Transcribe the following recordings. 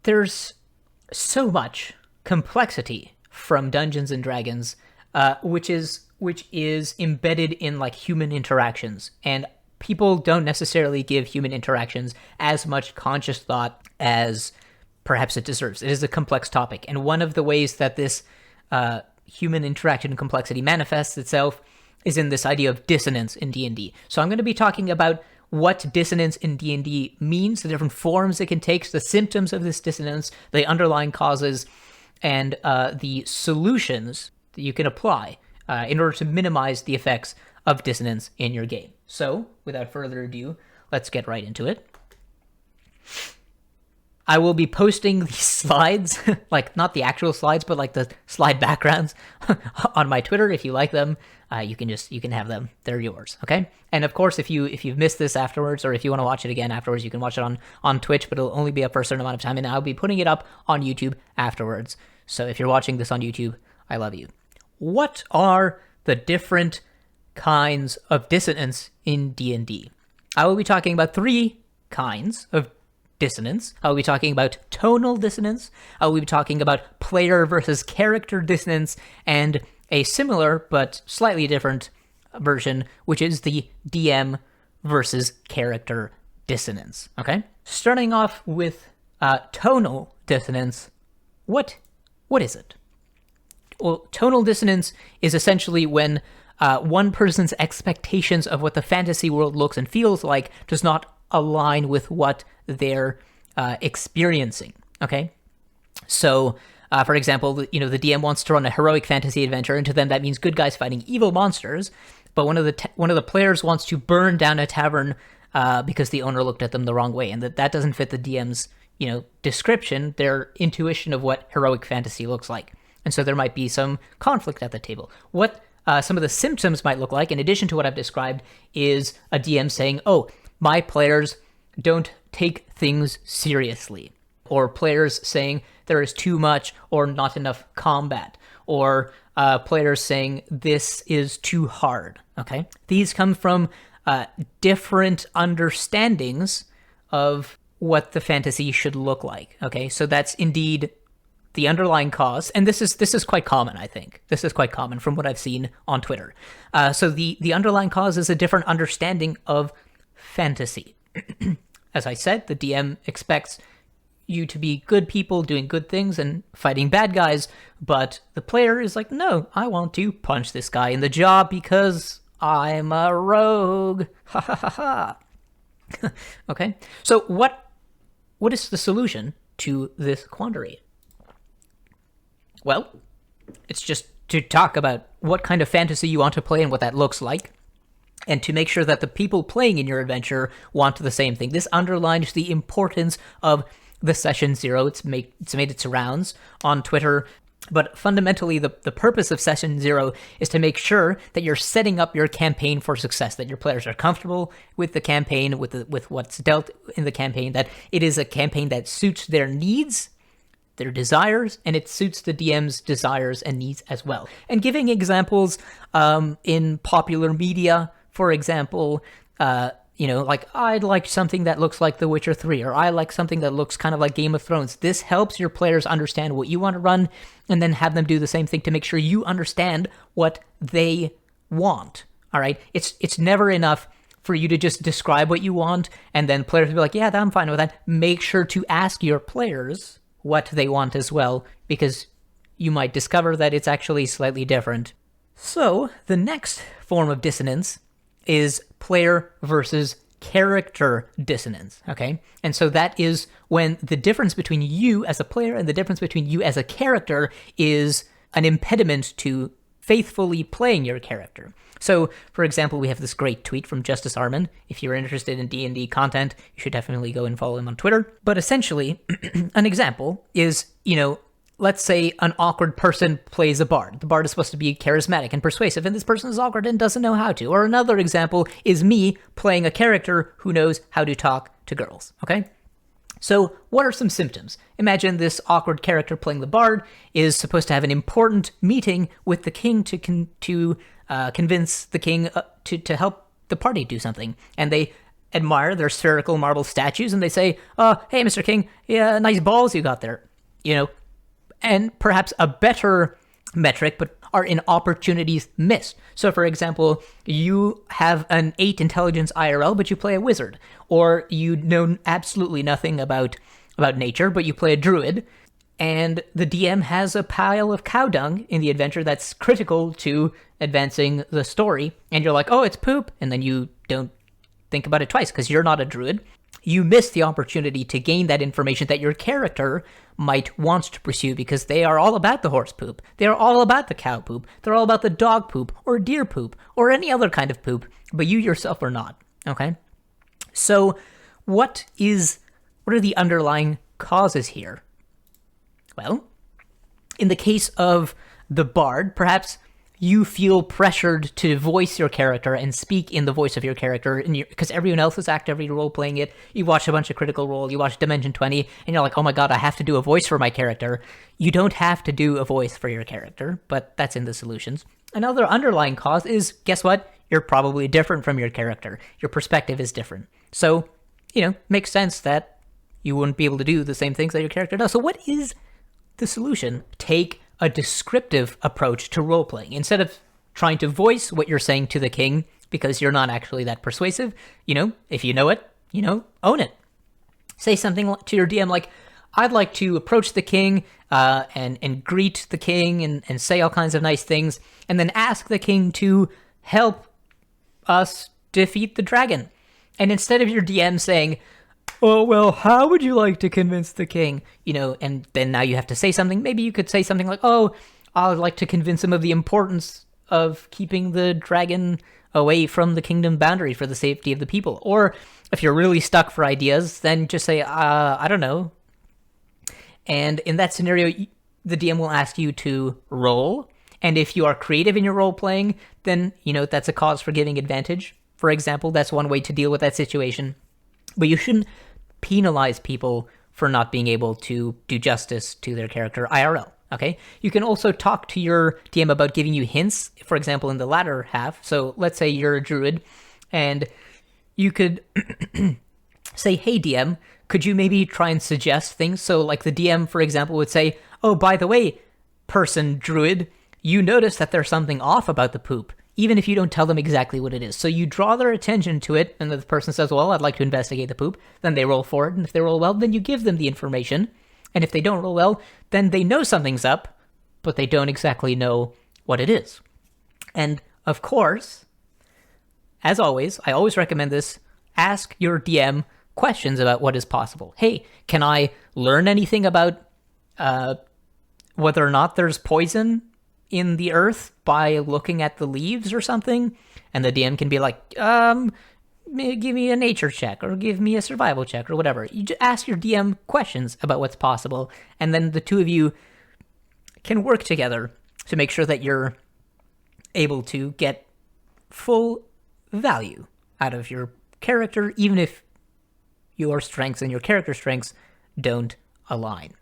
there's so much complexity from Dungeons and Dragons, which is embedded in like human interactions, and people don't necessarily give human interactions as much conscious thought as perhaps it deserves. It is a complex topic, and one of the ways that this human interaction complexity manifests itself is in this idea of dissonance in D&D. So I'm going to be talking about what dissonance in D&D means, the different forms it can take, the symptoms of this dissonance, the underlying causes, and the solutions that you can apply in order to minimize the effects of dissonance in your game. So, without further ado, let's get right into it. I will be posting these slides, like not the actual slides, but like the slide backgrounds on my Twitter. If you like them, you can have them. They're yours, okay? And of course, if you've missed this afterwards, or if you want to watch it again afterwards, you can watch it on Twitch, but it'll only be up for a certain amount of time, and I'll be putting it up on YouTube afterwards. So if you're watching this on YouTube, I love you. What are the different kinds of dissonance in D&D? I will be talking about 3 kinds of dissonance. I will be talking about tonal dissonance. I will be talking about player versus character dissonance, and a similar but slightly different version, which is the DM versus character dissonance. Okay? Starting off with tonal dissonance, what is it? Well, tonal dissonance is essentially when one person's expectations of what the fantasy world looks and feels like does not align with what they're experiencing. Okay, so for example, the DM wants to run a heroic fantasy adventure, and to them that means good guys fighting evil monsters. But one of the players wants to burn down a tavern because the owner looked at them the wrong way, and that doesn't fit the DM's description, their intuition of what heroic fantasy looks like. And so there might be some conflict at the table. What some of the symptoms might look like, in addition to what I've described, is a DM saying, oh, my players don't take things seriously. Or players saying there is too much or not enough combat. Or players saying this is too hard. Okay? These come from different understandings of what the fantasy should look like. Okay? So that's indeed the underlying cause, and this is quite common, I think. This is quite common from what I've seen on Twitter. So the underlying cause is a different understanding of fantasy. As I said, the DM expects you to be good people doing good things and fighting bad guys, but the player is like, no, I want to punch this guy in the jaw because I'm a rogue. Ha ha ha ha. Okay, so what is the solution to this quandary? Well, it's just to talk about what kind of fantasy you want to play and what that looks like, and to make sure that the people playing in your adventure want the same thing. This underlines the importance of the Session Zero. It's made its rounds on Twitter, but fundamentally the purpose of Session Zero is to make sure that you're setting up your campaign for success, that your players are comfortable with the campaign, with what's dealt in the campaign, that it is a campaign that suits their needs, their desires, and it suits the DM's desires and needs as well. And giving examples in popular media, for example, like I'd like something that looks like The Witcher 3, or I like something that looks kind of like Game of Thrones. This helps your players understand what you want to run, and then have them do the same thing to make sure you understand what they want. All right? It's never enough for you to just describe what you want, and then players will be like, yeah, I'm fine with that. Make sure to ask your players what they want as well, because you might discover that it's actually slightly different. So, the next form of dissonance is player versus character dissonance, okay? And so that is when the difference between you as a player and the difference between you as a character is an impediment to faithfully playing your character. So, for example, we have this great tweet from Justice Arman. If you're interested in D&D content, you should definitely go and follow him on Twitter. But essentially, an example is, let's say an awkward person plays a bard. The bard is supposed to be charismatic and persuasive, and this person is awkward and doesn't know how to. Or another example is me playing a character who knows how to talk to girls, okay? So what are some symptoms? Imagine this awkward character playing the bard is supposed to have an important meeting with the king to convince the king to help the party do something. And they admire their spherical marble statues and they say, "Oh, hey, Mr. King, yeah, nice balls you got there," you know, and perhaps a better metric, but are in opportunities missed. So, for example, you have an 8 intelligence IRL, but you play a wizard, or you know absolutely nothing about nature, but you play a druid, and the DM has a pile of cow dung in the adventure that's critical to advancing the story, and you're like, "Oh, it's poop," and then you don't think about it twice because you're not a druid. You miss the opportunity to gain that information that your character might want to pursue because they are all about the horse poop. They are all about the cow poop. They're all about the dog poop or deer poop or any other kind of poop, but you yourself are not. Okay? So what are the underlying causes here? Well, in the case of the bard, perhaps you feel pressured to voice your character and speak in the voice of your character because everyone else is actively role-playing it. You watch a bunch of Critical Role, you watch Dimension 20, and you're like, "Oh my god, I have to do a voice for my character." You don't have to do a voice for your character, but that's in the solutions. Another underlying cause is, guess what? You're probably different from your character. Your perspective is different. So, makes sense that you wouldn't be able to do the same things that your character does. So what is the solution? Take a descriptive approach to role-playing. Instead of trying to voice what you're saying to the king because you're not actually that persuasive, if you know it, own it. Say something to your DM like, "I'd like to approach the king and greet the king and say all kinds of nice things, and then ask the king to help us defeat the dragon." And instead of your DM saying, "Oh, well, how would you like to convince the king?" And then now you have to say something. Maybe you could say something like, "Oh, I would like to convince him of the importance of keeping the dragon away from the kingdom boundary for the safety of the people." Or if you're really stuck for ideas, then just say, "I don't know." And in that scenario, the DM will ask you to roll. And if you are creative in your role playing, then, that's a cause for giving advantage. For example, that's one way to deal with that situation. But you shouldn't penalize people for not being able to do justice to their character IRL, okay? You can also talk to your DM about giving you hints, for example, in the latter half. So let's say you're a druid, and you could say, "Hey, DM, could you maybe try and suggest things?" So like the DM, for example, would say, "Oh, by the way, person druid, you notice that there's something off about the poop," even if you don't tell them exactly what it is. So you draw their attention to it, and the person says, "Well, I'd like to investigate the poop." Then they roll for it, and if they roll well, then you give them the information. And if they don't roll well, then they know something's up, but they don't exactly know what it is. And of course, as always, I always recommend this, ask your DM questions about what is possible. "Hey, can I learn anything about whether or not there's poison in the earth by looking at the leaves or something?" And the DM can be like, "Give me a nature check or give me a survival check," or whatever. You just ask your DM questions about what's possible, and then the two of you can work together to make sure that you're able to get full value out of your character, even if your strengths and your character strengths don't align.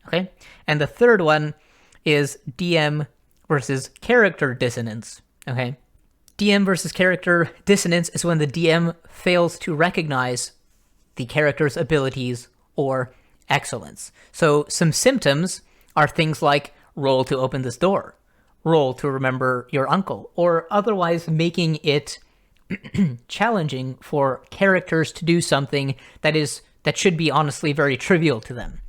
Okay? And the third one is DM versus character dissonance, okay? DM versus character dissonance is when the DM fails to recognize the character's abilities or excellence. So some symptoms are things like roll to open this door, roll to remember your uncle, or otherwise making it challenging for characters to do something that should be honestly very trivial to them.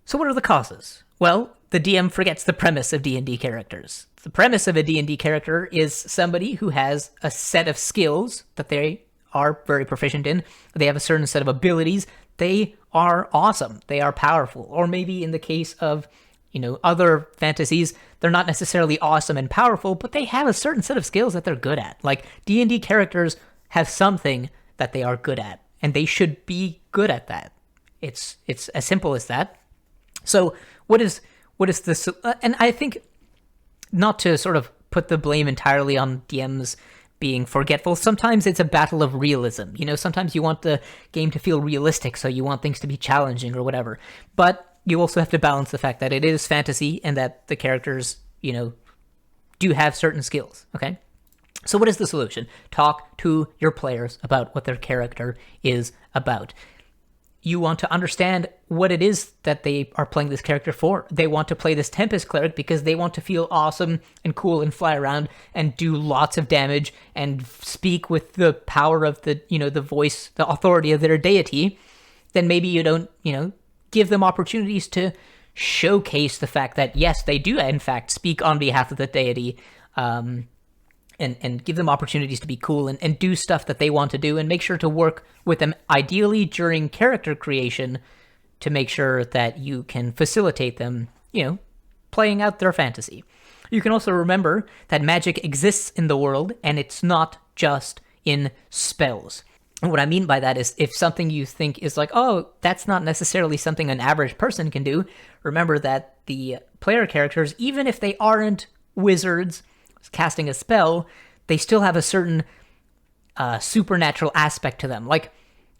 So what are the causes? Well, the DM forgets the premise of D&D characters. The premise of a D&D character is somebody who has a set of skills that they are very proficient in. They have a certain set of abilities. They are awesome. They are powerful. Or maybe in the case of, other fantasies, they're not necessarily awesome and powerful, but they have a certain set of skills that they're good at. Like D&D characters have something that they are good at, and they should be good at that. It's as simple as that. So what is this? And I think, not to sort of put the blame entirely on DMs being forgetful, sometimes it's a battle of realism. Sometimes you want the game to feel realistic, so you want things to be challenging or whatever. But you also have to balance the fact that it is fantasy and that the characters, do have certain skills, okay? So what is the solution? Talk to your players about what their character is about. You want to understand what it is that they are playing this character for. They want to play this Tempest cleric because they want to feel awesome and cool and fly around and do lots of damage and speak with the power of the, the voice, the authority of their deity. Then maybe you don't, give them opportunities to showcase the fact that, yes, they do, in fact, speak on behalf of the deity, and give them opportunities to be cool and do stuff that they want to do, and make sure to work with them, ideally during character creation, to make sure that you can facilitate them, playing out their fantasy. You can also remember that magic exists in the world, and it's not just in spells. And what I mean by that is, if something you think is like, oh, that's not necessarily something an average person can do, remember that the player characters, even if they aren't wizards casting a spell, they still have a certain supernatural aspect to them. Like,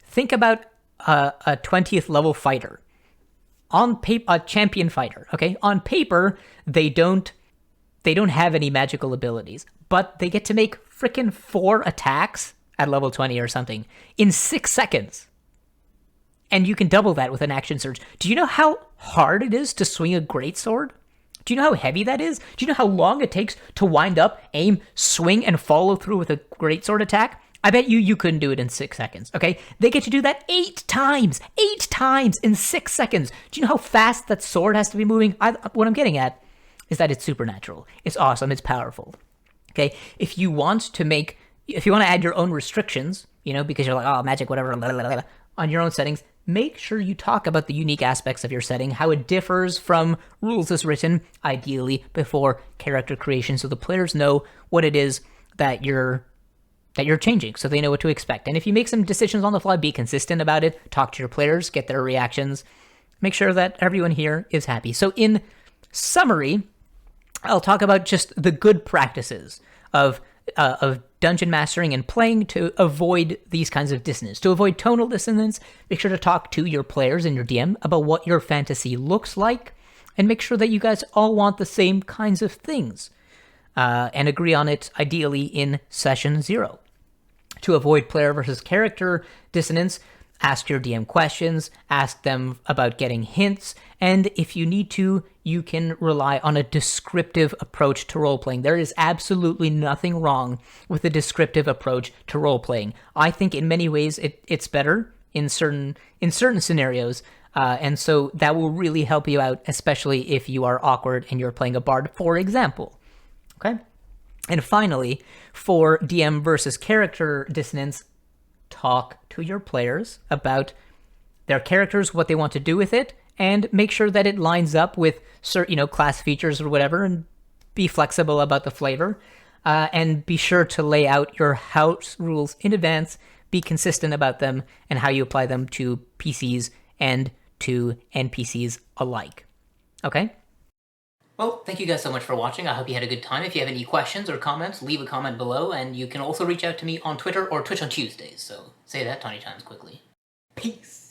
think about a 20th level fighter. On paper, a champion fighter, okay? On paper, they don't have any magical abilities, but they get to make frickin' 4 attacks at level 20 or something in 6 seconds. And you can double that with an action surge. Do you know how hard it is to swing a greatsword? Do you know how heavy that is? Do you know how long it takes to wind up, aim, swing, and follow through with a greatsword attack? I bet you couldn't do it in 6 seconds, okay? They get to do that 8 times! 8 times in 6 seconds! Do you know how fast that sword has to be moving? What I'm getting at is that it's supernatural. It's awesome. It's powerful. Okay? If you want to add your own restrictions, because you're like, oh, magic, whatever, blah, blah, blah, on your own settings, make sure you talk about the unique aspects of your setting, how it differs from rules as written, ideally before character creation, so the players know what it is that you're changing, so they know what to expect. And if you make some decisions on the fly, be consistent about it, talk to your players, get their reactions, make sure that everyone here is happy. So in summary, I'll talk about just the good practices of dungeon mastering and playing to avoid these kinds of dissonance. To avoid tonal dissonance, make sure to talk to your players and your DM about what your fantasy looks like, and make sure that you guys all want the same kinds of things, and agree on it ideally in session 0. To avoid player versus character dissonance, ask your DM questions, ask them about getting hints, and if you need to, you can rely on a descriptive approach to role-playing. There is absolutely nothing wrong with a descriptive approach to role-playing. I think in many ways it's better in certain scenarios, and so that will really help you out, especially if you are awkward and you're playing a bard, for example. Okay? And finally, for DM versus character dissonance, talk to your players about their characters, what they want to do with it, and make sure that it lines up with certain, class features or whatever, and be flexible about the flavor. And be sure to lay out your house rules in advance, be consistent about them, and how you apply them to PCs and to NPCs alike. Okay? Well, thank you guys so much for watching. I hope you had a good time. If you have any questions or comments, leave a comment below, and you can also reach out to me on Twitter or Twitch on Tuesdays. So say that 20 times quickly. Peace!